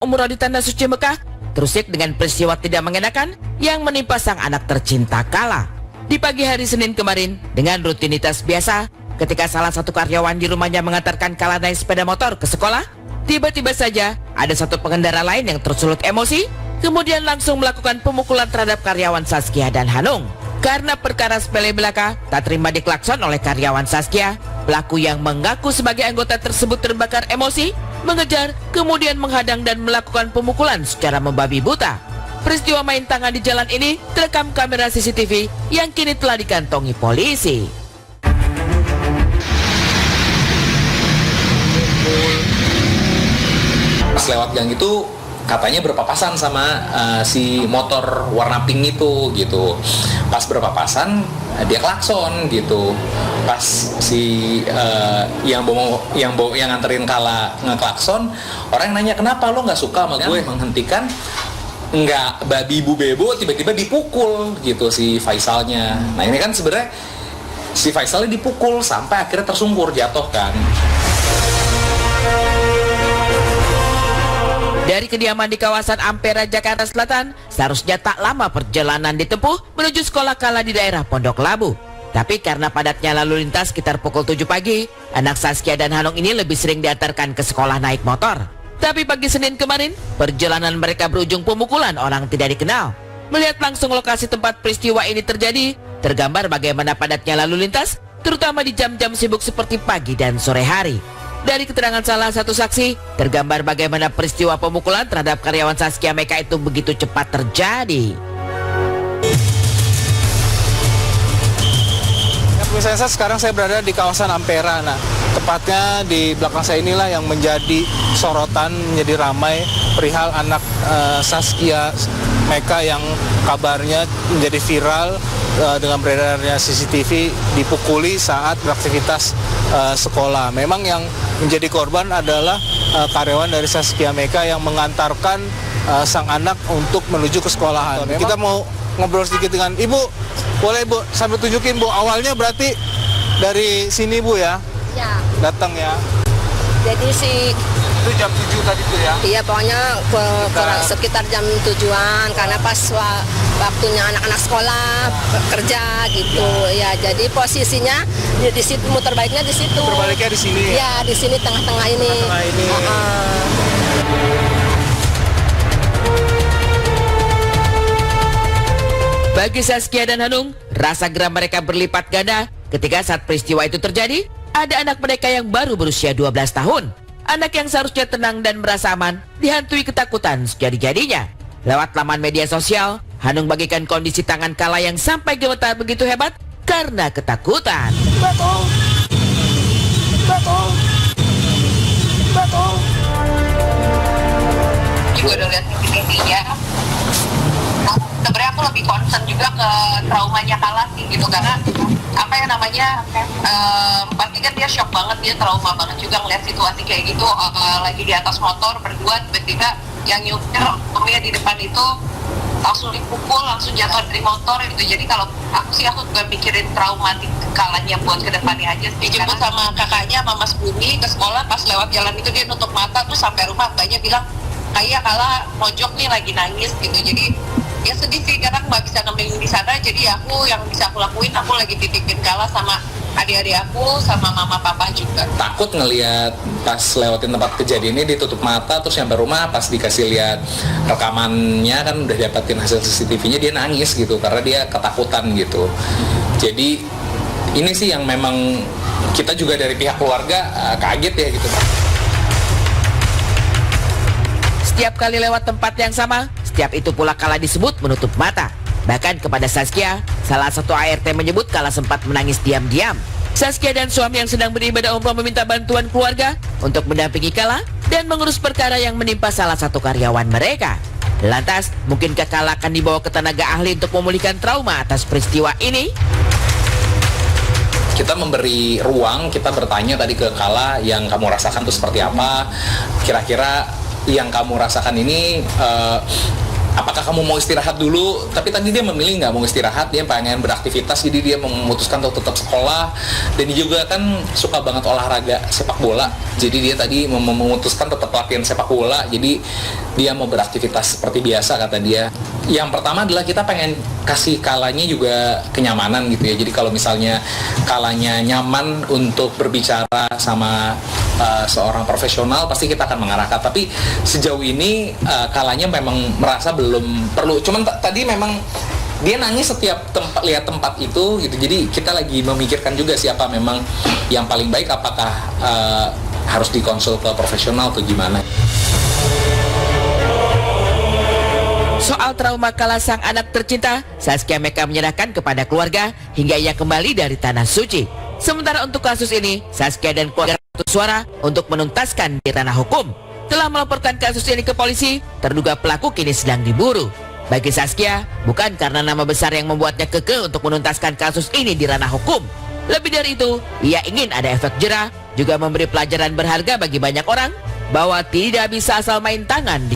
umroh di Tanah Suci Mekah terusik dengan peristiwa tidak mengenakan yang menimpa sang anak tercinta Kala. Di pagi hari Senin kemarin, dengan rutinitas biasa, ketika salah satu karyawan di rumahnya mengantarkan Kala naik sepeda motor ke sekolah, tiba-tiba saja ada satu pengendara lain yang tersulut emosi, kemudian langsung melakukan pemukulan terhadap karyawan Saskia dan Hanung. Karena perkara sepele belaka tak terima diklakson oleh karyawan Saskia, pelaku yang mengaku sebagai anggota tersebut terbakar emosi, mengejar, kemudian menghadang dan melakukan pemukulan secara membabi buta. Peristiwa main tangan di jalan ini terekam kamera CCTV yang kini telah dikantongi polisi. Pas lewat gang itu katanya berpapasan sama si motor warna pink itu gitu. Pas berpapasan dia klakson gitu. Pas si yang nganterin Kala ngeklakson, orang yang nanya kenapa lo nggak suka sama gue, menghentikan, nggak babi bu bebo, tiba-tiba dipukul gitu si Faisalnya. Nah ini kan sebenarnya si Faisalnya dipukul sampai akhirnya tersungkur jatuh kan. Dari kediaman di kawasan Ampera, Jakarta Selatan, seharusnya tak lama perjalanan ditempuh menuju sekolah Kala di daerah Pondok Labu. Tapi karena padatnya lalu lintas sekitar pukul 7 pagi, anak Saskia dan Hanung ini lebih sering diantarkan ke sekolah naik motor. Tapi pagi Senin kemarin, perjalanan mereka berujung pemukulan orang tidak dikenal. Melihat langsung lokasi tempat peristiwa ini terjadi, tergambar bagaimana padatnya lalu lintas, terutama di jam-jam sibuk seperti pagi dan sore hari. Dari keterangan salah satu saksi, tergambar bagaimana peristiwa pemukulan terhadap karyawan Saskia Meka itu begitu cepat terjadi. Misalnya sekarang saya berada di kawasan Ampera. Nah, tepatnya di belakang saya inilah yang menjadi sorotan, menjadi ramai perihal anak Saskia Meka yang kabarnya menjadi viral dengan beredarnya CCTV dipukuli saat beraktivitas sekolah. Memang yang menjadi korban adalah karyawan dari Saskia Meka yang mengantarkan sang anak untuk menuju ke sekolahan. Kita mau ngobrol sedikit dengan Ibu. Boleh Bu, sambil tunjukin Bu, awalnya berarti dari sini Bu ya? Ya. Datang ya? Jadi Itu jam 7 tadi tuh ya? iya pokoknya sekitar jam 7-an karena pas waktunya anak-anak sekolah kerja gitu. Ya, jadi posisinya di situ, muter baliknya di situ. Terbaliknya di sini ya? Ya, di sini tengah-tengah ini. Tengah ini. Bagi Saskia dan Hanung, rasa geram mereka berlipat ganda ketika saat peristiwa itu terjadi, ada anak mereka yang baru berusia 12 tahun. Anak yang seharusnya tenang dan merasa aman, dihantui ketakutan sejadi-jadinya. Lewat laman media sosial, Hanung bagikan kondisi tangan Kala yang sampai gemetar begitu hebat karena ketakutan. Betul. Juga udah lihat titik-titiknya. Sebenarnya aku lebih concern juga ke traumanya Kala sih gitu, karena apa yang namanya pasti kan dia shock banget, dia trauma banget juga ngeliat situasi kayak gitu, lagi di atas motor berdua, tiba-tiba yang nyupir omnya di depan itu langsung dipukul, langsung jatuh dari motor gitu. Jadi kalau aku juga mikirin traumatik Kalanya buat kedepannya aja sih. Dijemput sama kakaknya sama Mas Bumi ke sekolah, pas lewat jalan itu dia nutup mata, terus sampai rumah mbaknya bilang kayak Kala mojok nih lagi nangis gitu. Jadi ya sedih sih karena nggak bisa nemenin di sana, jadi aku yang bisa aku lakuin, aku lagi titipin Kala sama adik-adik aku sama mama papa juga. Takut ngelihat pas lewatin tempat kejadian ini ditutup mata, terus sampai rumah pas dikasih lihat rekamannya kan udah dapetin hasil CCTV-nya, dia nangis gitu karena dia ketakutan gitu. Jadi ini sih yang memang kita juga dari pihak keluarga kaget ya gitu. Setiap kali lewat tempat yang sama, setiap itu pula Kala disebut menutup mata. Bahkan kepada Saskia, salah satu ART menyebut Kala sempat menangis diam-diam. Saskia dan suami yang sedang beribadah umroh meminta bantuan keluarga untuk mendampingi Kala dan mengurus perkara yang menimpa salah satu karyawan mereka. Lantas, mungkinkah Kala akan dibawa ke tenaga ahli untuk memulihkan trauma atas peristiwa ini? Kita memberi ruang, kita bertanya tadi ke Kala, yang kamu rasakan itu seperti apa? Kira-kira yang kamu rasakan ini apakah kamu mau istirahat dulu? Tapi tadi dia memilih nggak mau istirahat, dia pengen beraktivitas, jadi dia memutuskan untuk tetap sekolah. Dan dia juga kan suka banget olahraga sepak bola, jadi dia tadi memutuskan tetap latihan sepak bola, jadi dia mau beraktivitas seperti biasa kata dia. Yang pertama adalah kita pengen kasih Kalanya juga kenyamanan gitu ya, jadi kalau misalnya Kalanya nyaman untuk berbicara sama seorang profesional, pasti kita akan mengarahkan. Tapi sejauh ini Kalanya memang merasa belum perlu. Cuman tadi memang dia nangis setiap lihat tempat itu gitu. Jadi kita lagi memikirkan juga siapa memang yang paling baik, apakah harus dikonsul ke profesional atau gimana. Soal trauma Kala sang anak tercinta, Zaskia Mecca menyerahkan kepada keluarga hingga ia kembali dari Tanah Suci. Sementara untuk kasus ini, Zaskia dan keluarga suara untuk menuntaskan di ranah hukum. Telah melaporkan kasus ini ke polisi, terduga pelaku kini sedang diburu. Bagi Zaskia, bukan karena nama besar yang membuatnya kekeh untuk menuntaskan kasus ini di ranah hukum. Lebih dari itu, ia ingin ada efek jerah, juga memberi pelajaran berharga bagi banyak orang bahwa tidak bisa asal main tangan di